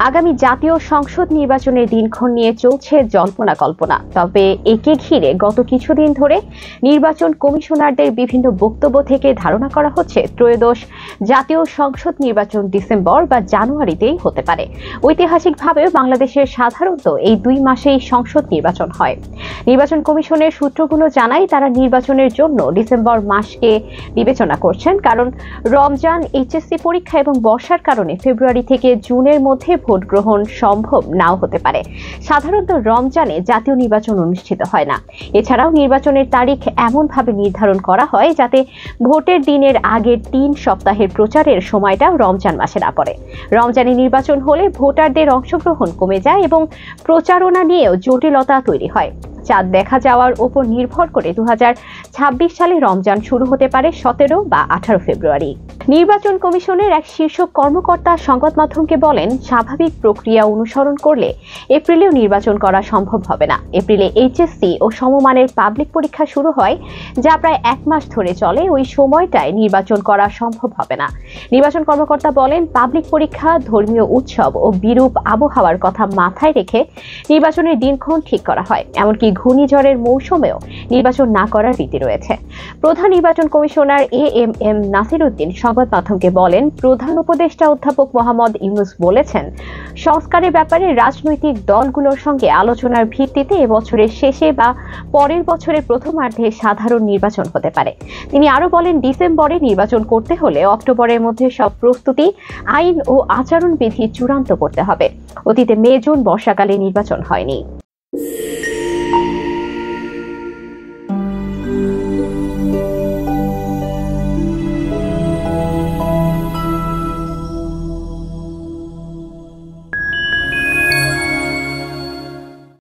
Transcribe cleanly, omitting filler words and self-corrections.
আগামী জাতীয় সংসদ নির্বাচনের দিনক্ষণ নিয়ে চলছে জল্পনা কল্পনা। তবে একে ঘিরে গত কিছুদিন ধরে নির্বাচন কমিশনারদের বিভিন্ন বক্তব্য থেকে ধারণা করা হচ্ছে ত্রয়োদশ জাতীয় সংসদ নির্বাচন ডিসেম্বর বা জানুয়ারিতেই হতে পারে। ঐতিহাসিকভাবে বাংলাদেশের সাধারণত এই 2 মাসেই সংসদ নির্বাচন হয়। নির্বাচন কমিশনের সূত্রগুলো জানায় তারা নির্বাচনের জন্য ডিসেম্বর মাসকে বিবেচনা করছেন, কারণ রমজান, এইচএসসি পরীক্ষা এবং বর্ষার কারণে ফেব্রুয়ারি থেকে জুনের মধ্যে ভোট গ্রহণ সম্ভব নাও হতে পারে। সাধারণত রমজানে জাতীয় নির্বাচন অনুষ্ঠিত হয় না। এছাড়াও নির্বাচনের তারিখ এমনভাবে নির্ধারণ করা হয় যাতে ভোটের দিনের আগের 3 সপ্তাহের প্রচারের সময়টা রমজান মাসে না পড়ে। রমজানে নির্বাচন হলে ভোটারদের অংশগ্রহণ কমে যায় এবং প্রচারণা নিয়েও জটিলতা তৈরি হয়। চাঁদ দেখা যাওয়ার উপর নির্ভর করে 2026 সালে রমজান শুরু হতে পারে 17 বা 18 ফেব্রুয়ারি। নির্বাচন কমিশনের এক শীর্ষ কর্মকর্তা সংবাদ মাধ্যমকে বলেন, স্বাভাবিক প্রক্রিয়া অনুসরণ করলে এপ্রিলেও নির্বাচন করা সম্ভব হবে না। এপ্রিলে এইচএসসি ও সমমানের পাবলিক পরীক্ষা শুরু হয়, যা প্রায় 1 মাস ধরে চলে। ওই সময়টায় নির্বাচন করা সম্ভব হবে না। নির্বাচন কর্মকর্তা বলেন, পাবলিক পরীক্ষা, ধর্মীয় উৎসব ও বিরূপ আবহাওয়ার কথা মাথায় রেখে নির্বাচনের দিনক্ষণ ঠিক করা হয়। এমনকি ঘূর্ণিঝড়ের মৌসুমেও নির্বাচন না করার রীতি রয়েছে। প্রধান নির্বাচন কমিশনার এএমএম নাসির উদ্দিন সংবাদ মাধ্যমকে বলেন, প্রধান উপদেষ্টা অধ্যাপক মোহাম্মদ ইউনূস বলেছেন, সংস্কারের ব্যাপারে রাজনৈতিক দলগুলোর সঙ্গে আলোচনার ভিত্তিতে এবছরের শেষে বা পরের বছরের প্রথমার্ধে সাধারণ নির্বাচন হতে পারে। তিনি আরো বলেন, ডিসেম্বরে নির্বাচন করতে হলে অক্টোবরের মধ্যে সব প্রস্তুতি, আইন ও আচরণবিধি চূড়ান্ত করতে হবে। অতীতে মে জুন বর্ষাকালে নির্বাচন হয়নি।